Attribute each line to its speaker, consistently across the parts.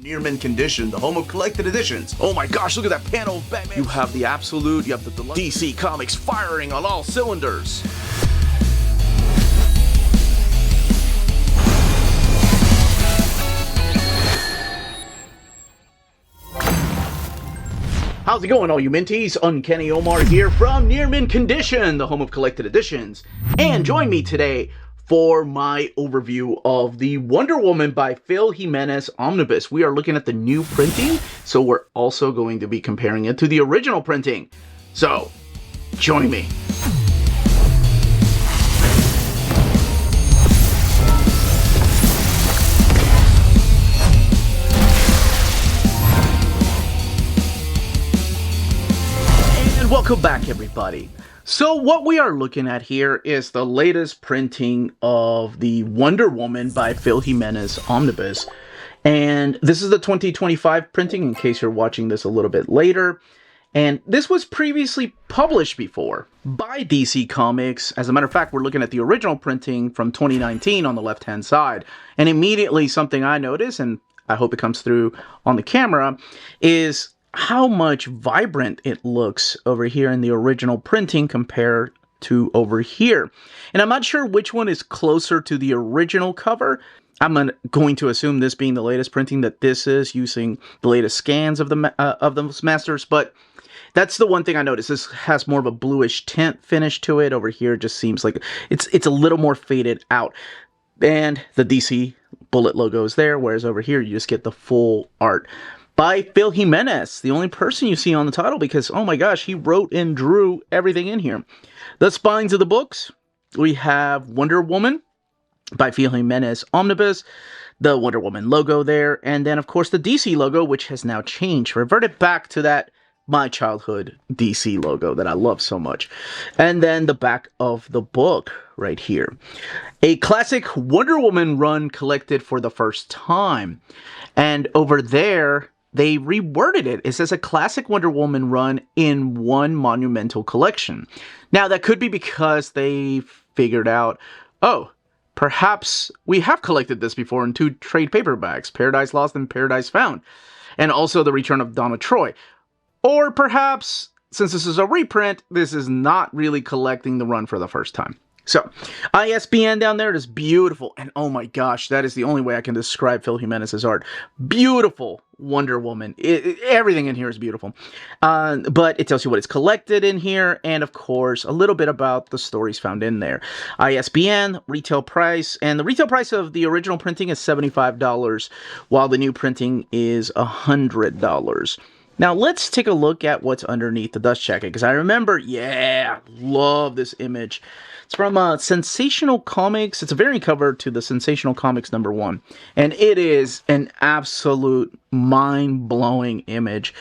Speaker 1: Near mint condition, the home of collected editions. Oh my gosh, look at that panel of Batman. You have the absolute, you have the deluxe. DC Comics firing on all cylinders. How's it going, all you minties? Uncanny Omar here from Near Mint Condition, the home of collected editions. And join me today for my overview of the Wonder Woman by Phil Jimenez Omnibus. We are looking at the new printing, so we're also going to be comparing it to the original printing. So, join me. Welcome back, everybody. So what we are looking at here is the latest printing of the Wonder Woman by Phil Jimenez Omnibus. And this is the 2025 printing, in case you're watching this a little bit later. And this was previously published before by DC Comics. As a matter of fact, we're looking at the original printing from 2019 on the left-hand side. And immediately something I noticed, and I hope it comes through on the camera, is how much vibrant it looks over here in the original printing compared to over here. And I'm not sure which one is closer to the original cover. I'm going to assume, this being the latest printing, that this is using the latest scans of those masters, but that's the one thing I noticed. This has more of a bluish tint finish to it. Over here, it just seems like it's a little more faded out. And the DC bullet logo is there, whereas over here you just get the full art by Phil Jimenez, the only person you see on the title, because, oh my gosh, he wrote and drew everything in here. The spines of the books, we have Wonder Woman by Phil Jimenez Omnibus, the Wonder Woman logo there, and then, of course, the DC logo, which has now changed, reverted back to that my childhood DC logo that I love so much. And then the back of the book right here. A classic Wonder Woman run collected for the first time. And over there, they reworded it. It says a classic Wonder Woman run in one monumental collection. Now, that could be because they figured out, oh, perhaps we have collected this before in two trade paperbacks, Paradise Lost and Paradise Found, and also the return of Donna Troy. Or perhaps, since this is a reprint, this is not really collecting the run for the first time. So, ISBN down there is beautiful, and oh my gosh, that is the only way I can describe Phil Jimenez's art. Beautiful Wonder Woman. Everything in here is beautiful. But it tells you what is collected in here, and of course, a little bit about the stories found in there. ISBN, retail price, and the retail price of the original printing is $75, while the new printing is $100. Now, let's take a look at what's underneath the dust jacket, because I remember, yeah, love this image. It's from Sensational Comics. It's a variant cover to the Sensational Comics #1. And it is an absolute mind-blowing image.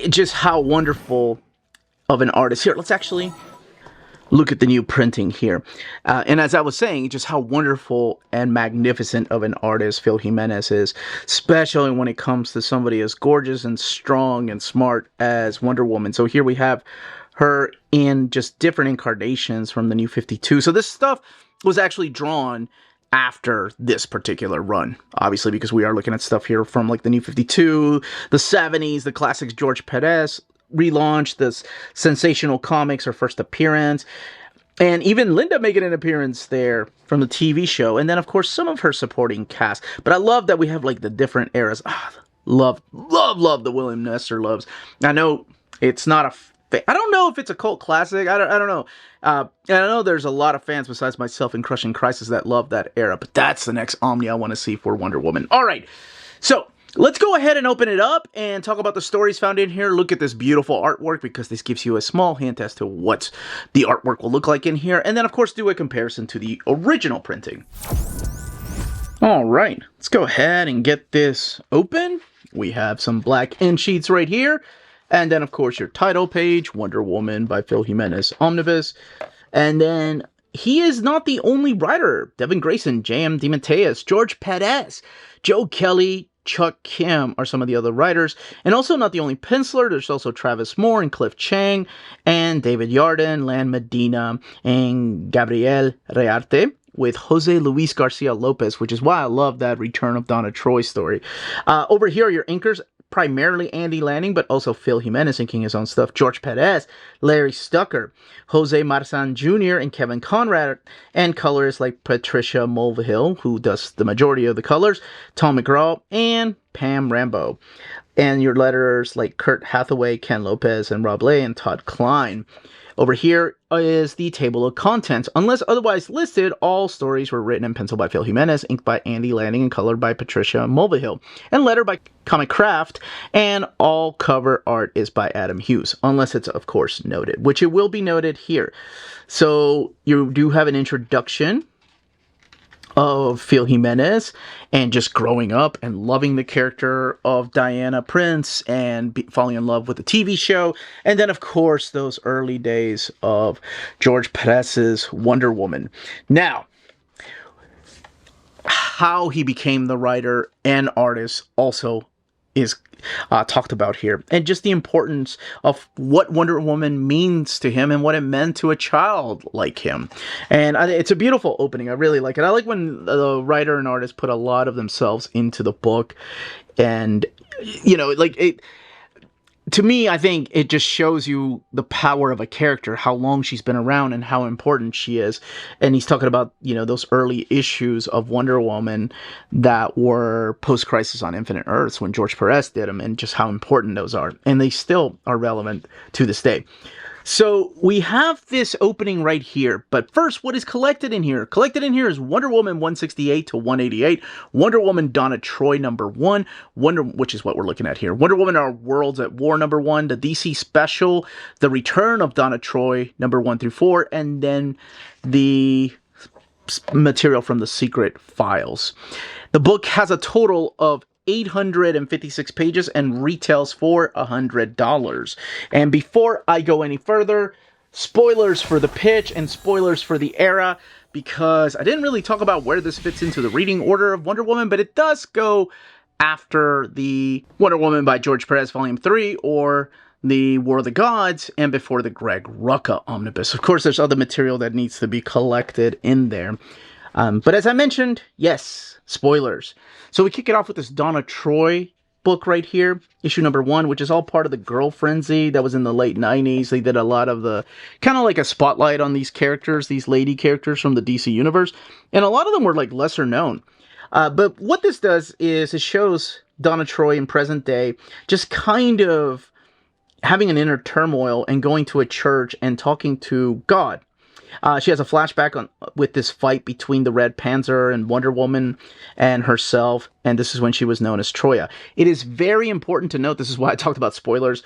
Speaker 1: Just how wonderful of an artist. Here, let's actually look at the new printing here. And as I was saying, just how wonderful and magnificent of an artist Phil Jimenez is, especially when it comes to somebody as gorgeous and strong and smart as Wonder Woman. So here we have her in just different incarnations from the New 52. So this stuff was actually drawn after this particular run, obviously, because we are looking at stuff here from like the New 52, the 70s, the classics George Perez relaunch, this Sensational Comics, her first appearance, and even Linda making an appearance there from the TV show, and then of course some of her supporting cast. But I love that we have like the different eras. Love the William Nestor loves. I know it's not a I don't know if it's a cult classic. I don't know. And I know there's a lot of fans besides myself in Crushing Crisis that love that era, but that's the next Omni I want to see for Wonder Woman. All right, so let's go ahead and open it up and talk about the stories found in here. Look at this beautiful artwork, because this gives you a small hint as to what the artwork will look like in here. And then, of course, do a comparison to the original printing. All right, let's go ahead and get this open. We have some black end sheets right here. And then, of course, your title page, Wonder Woman by Phil Jimenez Omnibus. And then, he is not the only writer. Devin Grayson, J.M. DeMatteis, George Perez, Joe Kelly, Chuck Kim are some of the other writers. And also not the only penciler. There's also Travis Moore and Cliff Chang, and David Yarden, Lan Medina, and Gabriel Rearte. with Jose Luis Garcia-Lopez, which is why I love that Return of Donna Troy story. Over here are your inkers, primarily Andy Lanning, but also Phil Jimenez inking his own stuff, George Perez, Larry Stucker, Jose Marzan Jr., and Kevin Conrad, and colorists like Patricia Mulvihill, who does the majority of the colors, Tom McGraw, and Pam Rambo. And your letterers like Kurt Hathaway, Ken Lopez, and Rob Lay, and Todd Klein. Over here is the table of contents. Unless otherwise listed, all stories were written in pencil by Phil Jimenez, inked by Andy Lanning, and colored by Patricia Mulvihill, and lettered by Comic Craft, and all cover art is by Adam Hughes, unless it's, of course, noted, which it will be noted here. So you do have an introduction of Phil Jimenez and just growing up and loving the character of Diana Prince and falling in love with the TV show. And then, of course, those early days of George Perez's Wonder Woman. Now, how he became the writer and artist also is talked about here, and just the importance of what Wonder Woman means to him and what it meant to a child like him. And it's a beautiful opening. I really like it. I like when the writer and artist put a lot of themselves into the book, and you know, like it. To me, I think it just shows you the power of a character, how long she's been around and how important she is. And he's talking about, you know, those early issues of Wonder Woman that were post-Crisis on Infinite Earths when George Perez did them, and just how important those are. And they still are relevant to this day. So we have this opening right here, but first, what is collected in here? Collected in here is Wonder Woman 168 to 188, Wonder Woman Donna Troy #1, which is what we're looking at here, Wonder Woman Our Worlds at War #1, the DC Special, The Return of Donna Troy #1 through 4, and then the material from the Secret Files. The book has a total of 856 pages and retails for $100. And before I go any further, spoilers for the pitch and spoilers for the era, because I didn't really talk about where this fits into the reading order of Wonder Woman, but it does go after the Wonder Woman by George Perez Volume 3 or the War of the Gods, and before the Greg Rucka Omnibus. Of course, there's other material that needs to be collected in there. But as I mentioned, yes, spoilers. So we kick it off with this Donna Troy book right here, issue #1, which is all part of the Girl Frenzy that was in the late 90s. They did a lot of the, kind of like a spotlight on these characters, these lady characters from the DC Universe. And a lot of them were like lesser known. But what this does is it shows Donna Troy in present day just kind of having an inner turmoil and going to a church and talking to God. She has a flashback with this fight between the Red Panzer and Wonder Woman and herself, and this is when she was known as Troya. It is very important to note, this is why I talked about spoilers,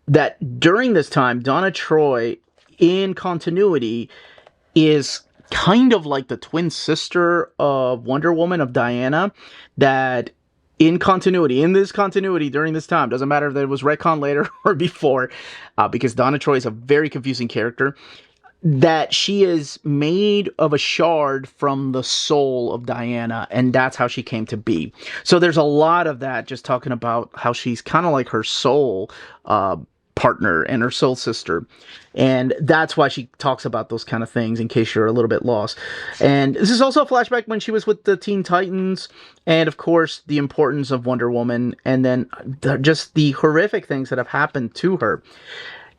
Speaker 1: that during this time, Donna Troy, in continuity, is kind of like the twin sister of Wonder Woman, of Diana, that in this continuity, during this time, doesn't matter if it was retcon later or before, because Donna Troy is a very confusing character, that she is made of a shard from the soul of Diana, and that's how she came to be. So there's a lot of that, just talking about how she's kind of like her soul partner and her soul sister. And that's why she talks about those kind of things, in case you're a little bit lost. And this is also a flashback when she was with the Teen Titans, and of course, the importance of Wonder Woman, and then just the horrific things that have happened to her.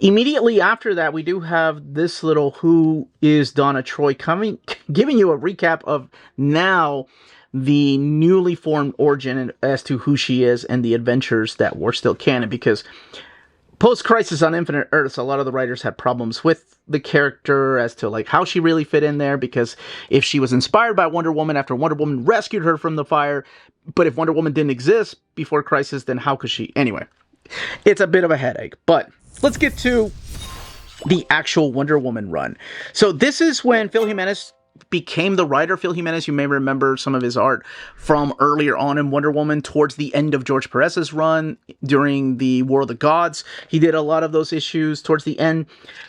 Speaker 1: Immediately after that, we do have this little Who is Donna Troy giving you a recap of now the newly formed origin as to who she is and the adventures that were still canon, because post-Crisis on Infinite Earths, a lot of the writers had problems with the character as to like how she really fit in there, because if she was inspired by Wonder Woman after Wonder Woman rescued her from the fire, but if Wonder Woman didn't exist before Crisis, then how could she? Anyway, it's a bit of a headache, but let's get to the actual Wonder Woman run. So this is when Phil Jimenez became the writer. Phil Jimenez, you may remember some of his art from earlier on in Wonder Woman, towards the end of George Perez's run during the War of the Gods. He did a lot of those issues towards the end.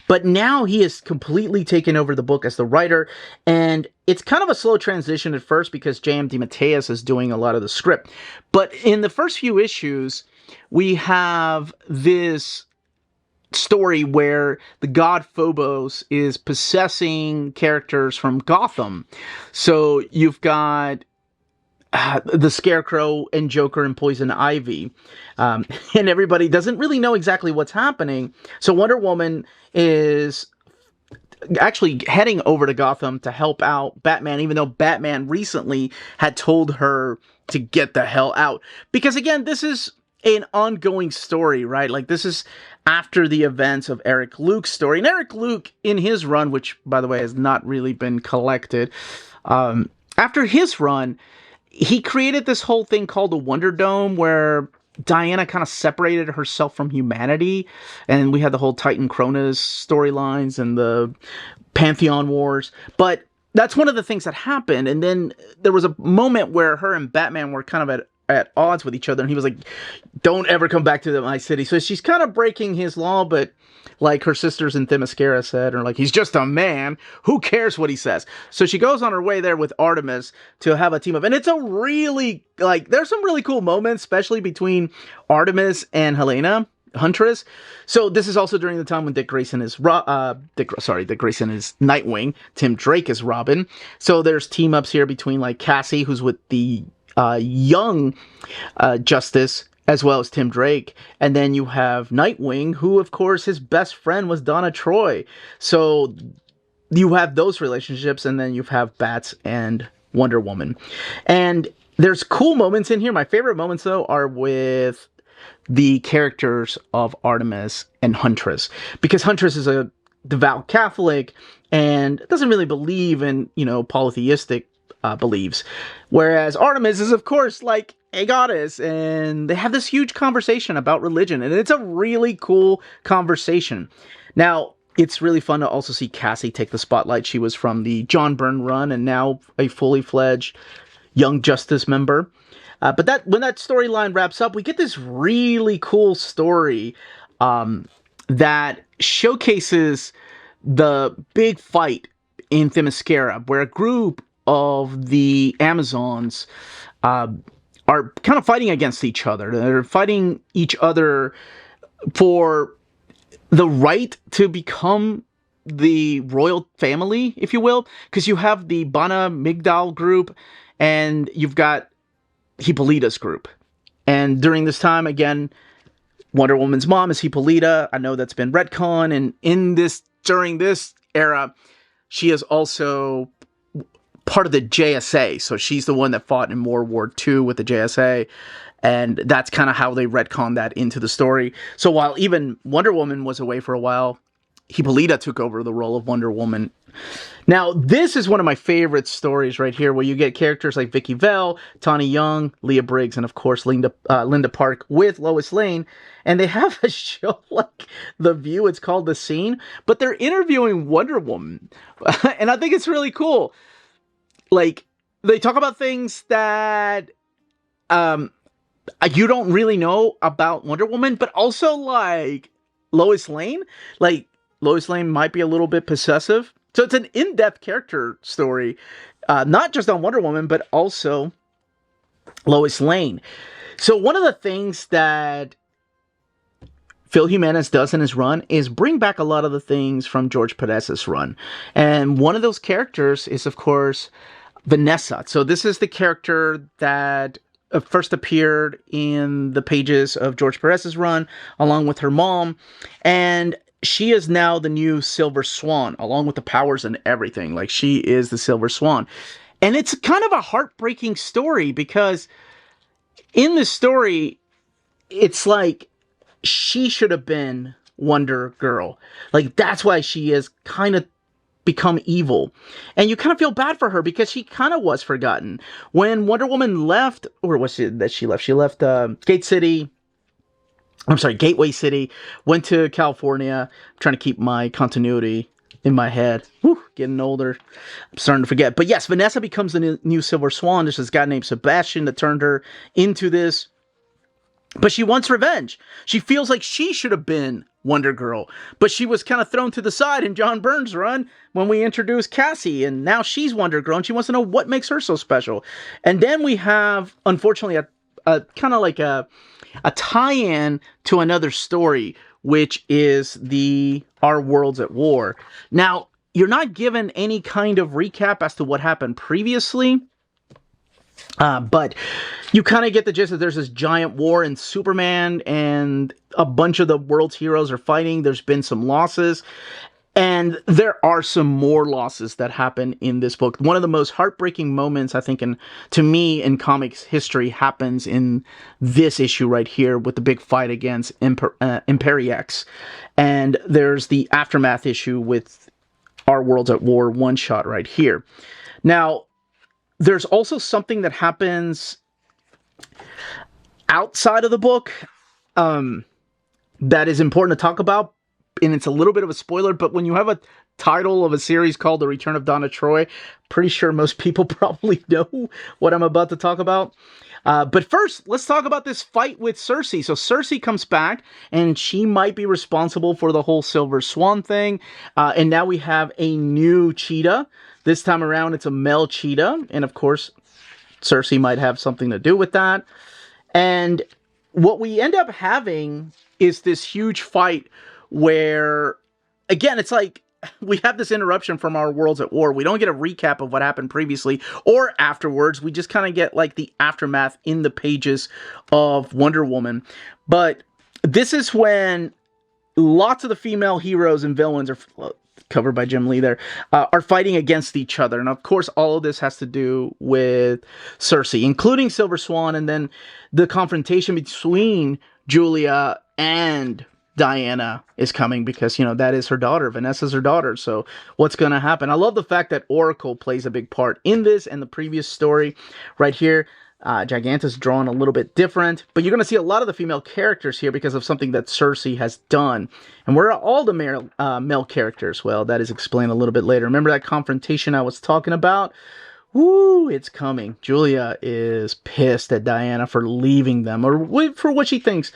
Speaker 1: But now he has completely taken over the book as the writer, and it's kind of a slow transition at first because J.M. DeMatteis is doing a lot of the script. But in the first few issues, we have this story where the god Phobos is possessing characters from Gotham. So you've got the Scarecrow and Joker and Poison Ivy. And everybody doesn't really know exactly what's happening. So Wonder Woman is actually heading over to Gotham to help out Batman, even though Batman recently had told her to get the hell out. Because again, this is an ongoing story, right? Like, this is after the events of Eric Luke's story. And Eric Luke, in his run, which, by the way, has not really been collected, after his run, he created this whole thing called the Wonder Dome, where Diana kind of separated herself from humanity, and we had the whole Titan Cronus storylines and the Pantheon Wars. But that's one of the things that happened, and then there was a moment where her and Batman were kind of at odds with each other, and he was like, don't ever come back to my city. So she's kind of breaking his law, but like her sisters in Themyscira said, or like, he's just a man, who cares what he says? So she goes on her way there with Artemis to have a team up, and it's a really, like, there's some really cool moments, especially between Artemis and Helena, Huntress. So this is also during the time when Dick Grayson is Dick Grayson is Nightwing, Tim Drake is Robin. So there's team ups here between like Cassie, who's with the young Justice, as well as Tim Drake. And then you have Nightwing, who, of course, his best friend was Donna Troy. So you have those relationships, and then you have Bats and Wonder Woman. And there's cool moments in here. My favorite moments, though, are with the characters of Artemis and Huntress. Because Huntress is a devout Catholic and doesn't really believe in, polytheistic beliefs. Whereas Artemis is, of course, like a goddess, and they have this huge conversation about religion, and it's a really cool conversation. Now, it's really fun to also see Cassie take the spotlight. She was from the John Byrne run, and now a fully fledged Young Justice member. But when that storyline wraps up, we get this really cool story that showcases the big fight in Themyscira, where a group of the Amazons are kind of fighting against each other. They're fighting each other for the right to become the royal family, if you will, because you have the Bana Migdal group, and you've got Hippolyta's group. And during this time, again, Wonder Woman's mom is Hippolyta. I know that's been retcon, and during this era, she is also part of the JSA. So she's the one that fought in World War II with the JSA. And that's kind of how they retconned that into the story. So while even Wonder Woman was away for a while, Hippolyta took over the role of Wonder Woman. Now, this is one of my favorite stories right here, where you get characters like Vicky Vale, Tawny Young, Leah Briggs, and of course Linda Park with Lois Lane. And they have a show like The View. It's called The Scene, but they're interviewing Wonder Woman. And I think it's really cool. Like, they talk about things that you don't really know about Wonder Woman, but also like Lois Lane. Like, Lois Lane might be a little bit possessive. So it's an in-depth character story, not just on Wonder Woman, but also Lois Lane. So one of the things that Phil Jimenez does in his run is bring back a lot of the things from George Perez's run. And one of those characters is, of course, Vanessa. So this is the character that first appeared in the pages of George Perez's run, along with her mom. And she is now the new Silver Swan, along with the powers and everything. Like, she is the Silver Swan. And it's kind of a heartbreaking story, because in this story, it's like she should have been Wonder Girl. Like, that's why she is kind of become evil. And you kind of feel bad for her, because she kind of was forgotten. When Wonder Woman left, or was it that she left? She left Gateway City, went to California. I'm trying to keep my continuity in my head. Whew, getting older. I'm starting to forget. But yes, Vanessa becomes the new Silver Swan. There's this guy named Sebastian that turned her into this. But she wants revenge. She feels like she should have been Wonder Girl. But she was kind of thrown to the side in John Byrne's run when we introduced Cassie. And now she's Wonder Girl, and she wants to know what makes her so special. And then we have, unfortunately, a kind of like a tie-in to another story which is the Our Worlds at War. Now, you're not given any kind of recap as to what happened previously, but you kind of get the gist that there's this giant war in Superman, and a bunch of the world's heroes are fighting. There's been some losses, and there are some more losses that happen in this book. One of the most heartbreaking moments, I think, to me, in comics history happens in this issue right here with the big fight against Imperiex. And there's the aftermath issue with Our Worlds at War one-shot right here. Now, there's also something that happens outside of the book that is important to talk about, and it's a little bit of a spoiler, but when you have a title of a series called The Return of Donna Troy, pretty sure most people probably know what I'm about to talk about. But first, let's talk about this fight with Cersei. So Cersei comes back, and she might be responsible for the whole Silver Swan thing. And now we have a new cheetah. This time around, it's a male cheetah. And of course, Cersei might have something to do with that. And what we end up having is this huge fight where, again, it's like we have this interruption from Our Worlds at War. We don't get a recap of what happened previously or afterwards. We just kind of get like the aftermath in the pages of Wonder Woman. But this is when lots of the female heroes and villains are covered by Jim Lee there, are fighting against each other. And of course, all of this has to do with Cersei, including Silver Swan, and then the confrontation between Julia and Diana is coming because, you know, that is her daughter. Vanessa's her daughter. So what's going to happen? I love the fact that Oracle plays a big part in this and the previous story right here. Giganta's drawn a little bit different, but you're going to see a lot of the female characters here because of something that Cersei has done. And where are all the male characters? Well, that is explained a little bit later. Remember that confrontation I was talking about? Woo, it's coming. Julia is pissed at Diana for leaving them, or for what she thinks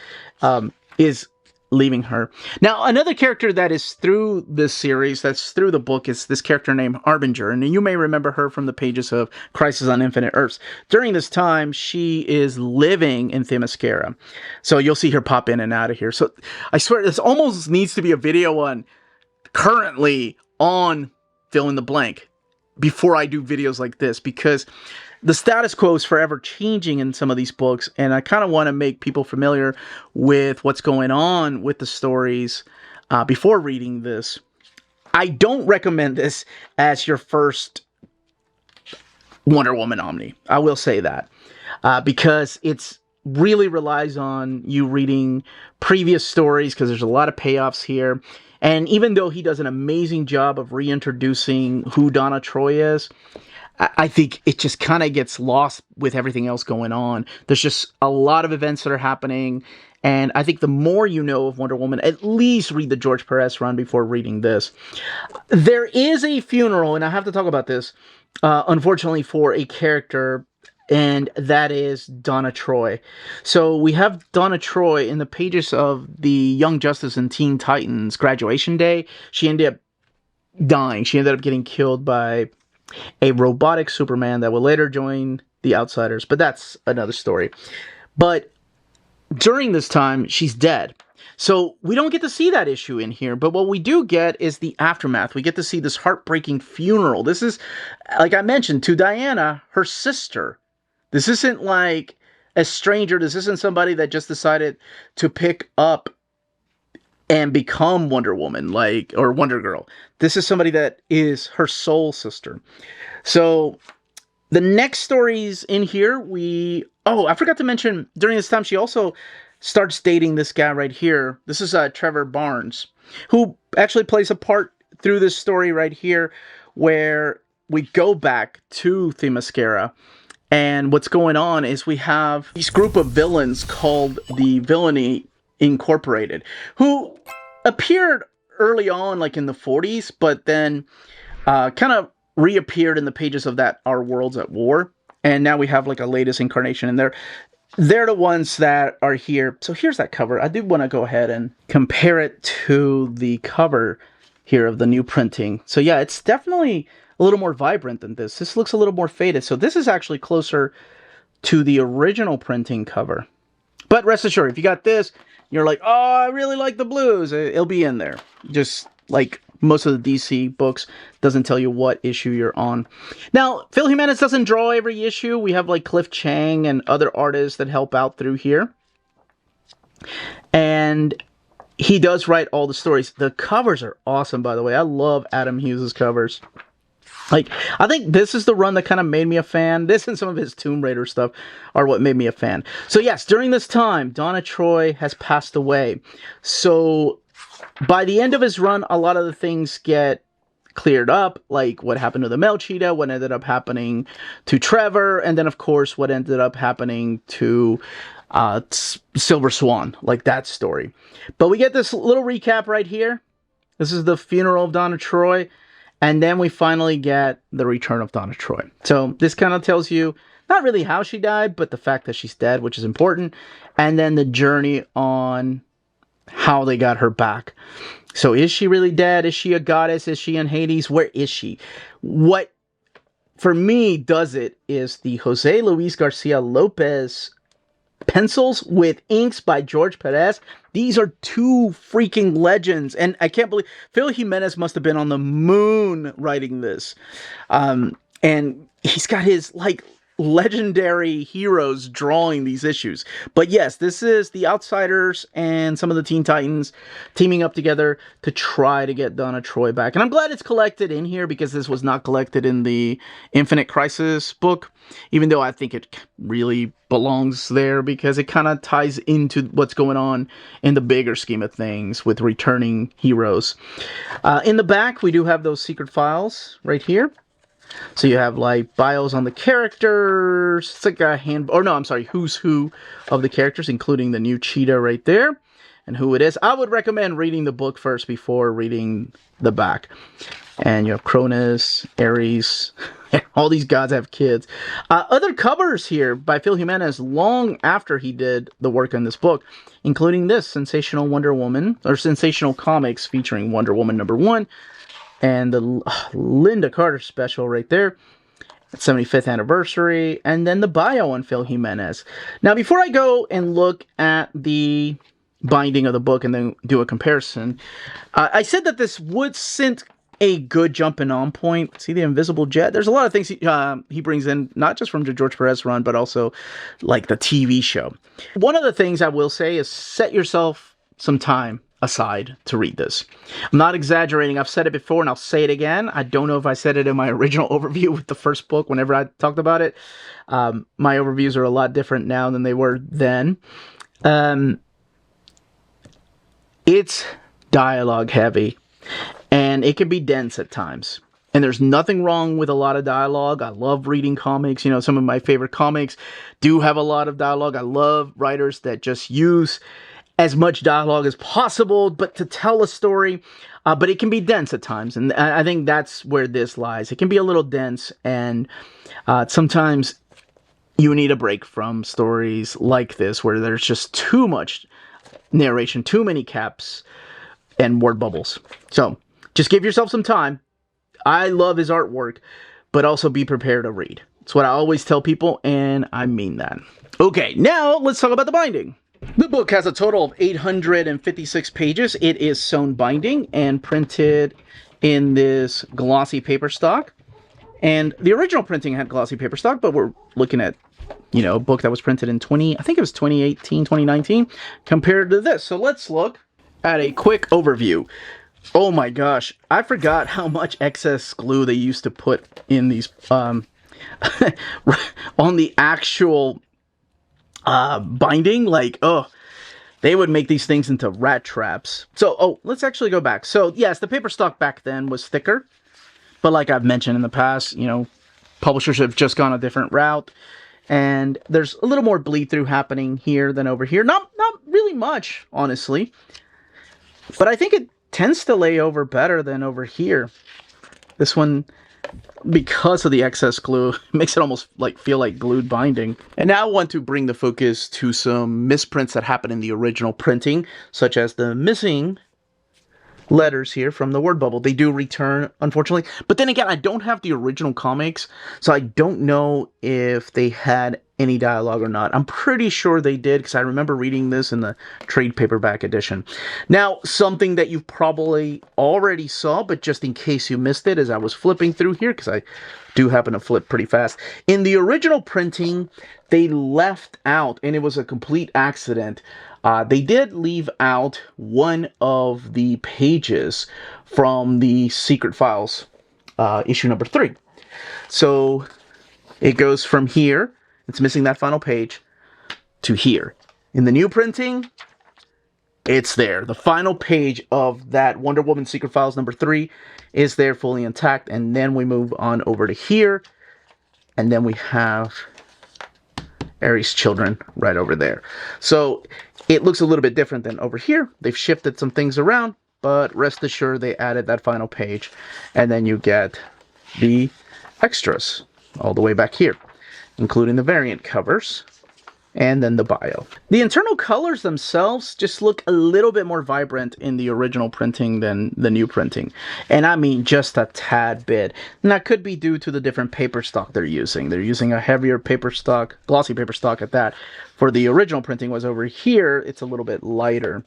Speaker 1: is leaving her. Now, another character that is through this series, that's through the book, is this character named Harbinger. And you may remember her from the pages of Crisis on Infinite Earths. During this time, she is living in Themyscira. So you'll see her pop in and out of here. So I swear, this almost needs to be a video on currently on fill in the blank before I do videos like this, because the status quo is forever changing in some of these books, and I kind of want to make people familiar with what's going on with the stories before reading this. I don't recommend this as your first Wonder Woman Omni. I will say that. Because it's really relies on you reading previous stories, because there's a lot of payoffs here. And even though he does an amazing job of reintroducing who Donna Troy is, I think it just kind of gets lost with everything else going on. There's just a lot of events that are happening, and I think the more you know of Wonder Woman, at least read the George Perez run before reading this. There is a funeral, and I have to talk about this, unfortunately, for a character, and that is Donna Troy. So we have Donna Troy in the pages of the Young Justice and Teen Titans graduation day. She ended up dying. She ended up getting killed by a robotic Superman that will later join the Outsiders, but that's another story. But during this time, she's dead. So we don't get to see that issue in here, but what we do get is the aftermath. We get to see this heartbreaking funeral. This is, like I mentioned, to Diana, her sister. This isn't like a stranger. This isn't somebody that just decided to pick up and become Wonder Woman, or Wonder Girl. This is somebody that is her soul sister. So the next stories in here, I forgot to mention, during this time, she also starts dating this guy right here. This is Trevor Barnes, who actually plays a part through this story right here, where we go back to Themyscira. And what's going on is we have this group of villains called the Villainy Incorporated, who appeared early on, like in the 40s, but then kind of reappeared in the pages of that Our Worlds at War. And now we have like a latest incarnation in there. They're the ones that are here. So here's that cover. I do want to go ahead and compare it to the cover here of the new printing. So yeah, it's definitely a little more vibrant than this. This looks a little more faded. So this is actually closer to the original printing cover. But rest assured, if you got this, you're like, oh, I really like the blues, it'll be in there. Just like most of the DC books, doesn't tell you what issue you're on. Now, Phil Jimenez doesn't draw every issue. We have like Cliff Chang and other artists that help out through here. And he does write all the stories. The covers are awesome, by the way. I love Adam Hughes' covers. Like, I think this is the run that kind of made me a fan. This and some of his Tomb Raider stuff are what made me a fan. So yes, during this time, Donna Troy has passed away. So by the end of his run, a lot of the things get cleared up, like what happened to the Melchita, what ended up happening to Trevor, and then of course what ended up happening to Silver Swan, like that story. But we get this little recap right here. This is the funeral of Donna Troy. And then we finally get the return of Donna Troy. So this kind of tells you not really how she died, but the fact that she's dead, which is important. And then the journey on how they got her back. So is she really dead? Is she a goddess? Is she in Hades? Where is she? What, for me, does it is the Jose Luis Garcia-Lopez pencils with inks by George Perez. These are two freaking legends. And I can't believe Phil Jimenez must have been on the moon writing this. And he's got his like legendary heroes drawing these issues. But yes, this is the Outsiders and some of the Teen Titans teaming up together to try to get Donna Troy back. And I'm glad it's collected in here because this was not collected in the Infinite Crisis book, even though I think it really belongs there because it kind of ties into what's going on in the bigger scheme of things with returning heroes. In the back, we do have those secret files right here. So you have like bios on the characters. It's like a who's who of the characters, including the new cheetah right there and who it is. I would recommend reading the book first before reading the back. And you have Cronus, Ares, all these gods have kids. Other covers here by Phil Jimenez long after he did the work on this book, including this Sensational Wonder Woman, or Sensational Comics featuring Wonder Woman #1. And the Linda Carter special right there. 75th anniversary. And then the bio on Phil Jimenez. Now, before I go and look at the binding of the book and then do a comparison, I said that this would send a good jumping on point. See the invisible jet? There's a lot of things he brings in, not just from the George Perez run, but also like the TV show. One of the things I will say is set yourself some time aside to read this. I'm not exaggerating. I've said it before and I'll say it again. I don't know if I said it in my original overview with the first book whenever I talked about it. My overviews are a lot different now than they were then. It's dialogue heavy and it can be dense at times. And there's nothing wrong with a lot of dialogue. I love reading comics. You know, some of my favorite comics do have a lot of dialogue. I love writers that just use as much dialogue as possible, but to tell a story, but it can be dense at times, and I think that's where this lies. It can be a little dense, and sometimes you need a break from stories like this, where there's just too much narration, too many caps, and word bubbles. So, just give yourself some time. I love his artwork, but also be prepared to read. It's what I always tell people, and I mean that. Okay, now let's talk about the binding. The book has a total of 856 pages. It is sewn binding and printed in this glossy paper stock. And the original printing had glossy paper stock, but we're looking at, you know, a book that was printed in 2018, 2019, compared to this. So let's look at a quick overview. Oh my gosh, I forgot how much excess glue they used to put in these, on the actual binding. Like, oh, they would make these things into rat traps. So, let's actually go back. So, yes, the paper stock back then was thicker. But like I've mentioned in the past, you know, publishers have just gone a different route. And there's a little more bleed through happening here than over here. Not really much, honestly. But I think it tends to lay over better than over here. This one, because of the excess glue, makes it almost like feel like glued binding. And now I want to bring the focus to some misprints that happened in the original printing, such as the missing letters here from the word bubble. They do return, unfortunately. But then again, I don't have the original comics, so I don't know if they had any dialogue or not. I'm pretty sure they did, because I remember reading this in the trade paperback edition. Now, something that you probably already saw, but just in case you missed it, as I was flipping through here, because I do happen to flip pretty fast. In the original printing, they left out, and it was a complete accident, they did leave out one of the pages from the Secret Files issue number 3. So it goes from here, it's missing that final page, to here. In the new printing, it's there. The final page of that Wonder Woman Secret Files number 3 is there fully intact. And then we move on over to here. And then we have Ares' children right over there. So it looks a little bit different than over here. They've shifted some things around, but rest assured they added that final page. And then you get the extras all the way back here, including the variant covers and then the bio. The internal colors themselves just look a little bit more vibrant in the original printing than the new printing. And I mean just a tad bit. And that could be due to the different paper stock they're using. They're using a heavier paper stock, glossy paper stock at that. For the original printing was over here, it's a little bit lighter.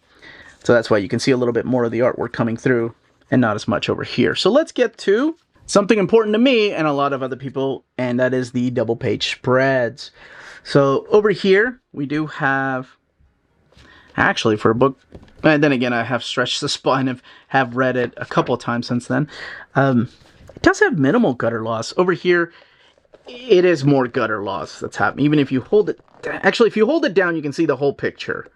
Speaker 1: So that's why you can see a little bit more of the artwork coming through and not as much over here. So let's get to something important to me and a lot of other people, and that is the double page spreads. So over here, we do have, actually for a book, and then again, I have stretched the spine and have read it a couple of times since then. It does have minimal gutter loss. Over here, it is more gutter loss that's happening. Even if you hold it, actually, if you hold it down, you can see the whole picture.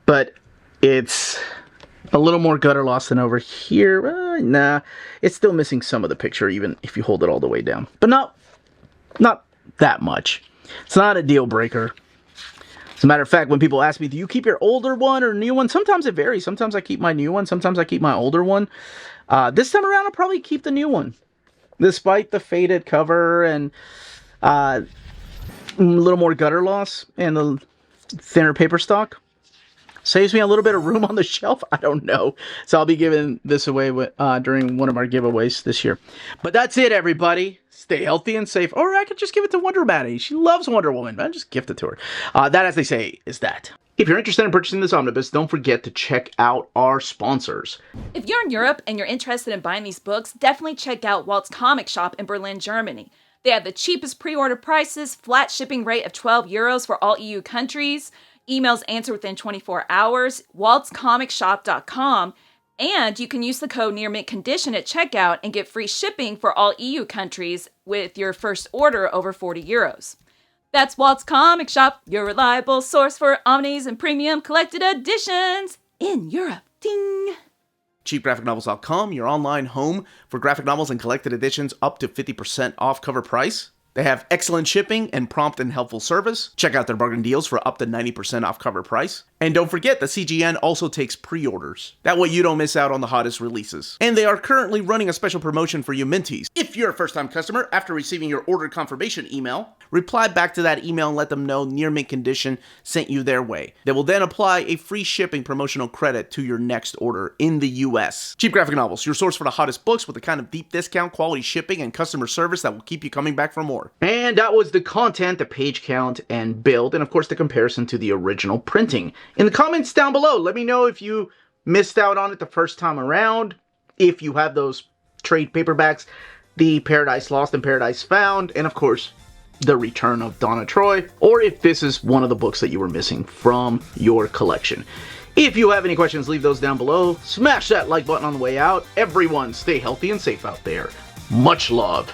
Speaker 1: But it's a little more gutter loss than over here. Nah, it's still missing some of the picture, even if you hold it all the way down. But not that much. It's not a deal breaker. As a matter of fact, when people ask me, do you keep your older one or new one? Sometimes it varies. Sometimes I keep my new one. Sometimes I keep my older one. This time around, I'll probably keep the new one. Despite the faded cover and a little more gutter loss and the thinner paper stock. Saves me a little bit of room on the shelf. I don't know. So I'll be giving this away during one of our giveaways this year. But that's it, everybody. Stay healthy and safe. Or I could just give it to Wonder Maddie. She loves Wonder Woman. Man, just gift it to her. That, as they say, is that. If you're interested in purchasing this omnibus, don't forget to check out our sponsors.
Speaker 2: If you're in Europe and you're interested in buying these books, definitely check out Walt's Comic Shop in Berlin, Germany. They have the cheapest pre-order prices, flat shipping rate of €12 for all EU countries, emails answered within 24 hours, waltzcomicshop.com, and you can use the code nearmintcondition at checkout and get free shipping for all EU countries with your first order over €40. That's Walt's Comic Shop, your reliable source for omnis and premium collected editions in Europe. Ding!
Speaker 3: CheapGraphicNovels.com, your online home for graphic novels and collected editions up to 50% off cover price. They have excellent shipping and prompt and helpful service. Check out their bargain deals for up to 90% off cover price. And don't forget, the CGN also takes pre-orders. That way you don't miss out on the hottest releases. And they are currently running a special promotion for you Minties. If you're a first-time customer, after receiving your order confirmation email, reply back to that email and let them know Near Mint Condition sent you their way. They will then apply a free shipping promotional credit to your next order in the US. Cheap Graphic Novels, your source for the hottest books with the kind of deep discount, quality shipping, and customer service that will keep you coming back for more.
Speaker 1: And that was the content, the page count, and build, and of course the comparison to the original printing. In the comments down below, let me know if you missed out on it the first time around, if you have those trade paperbacks, the Paradise Lost and Paradise Found, and of course, the Return of Donna Troy, or if this is one of the books that you were missing from your collection. If you have any questions, leave those down below. Smash that like button on the way out. Everyone, stay healthy and safe out there. Much love.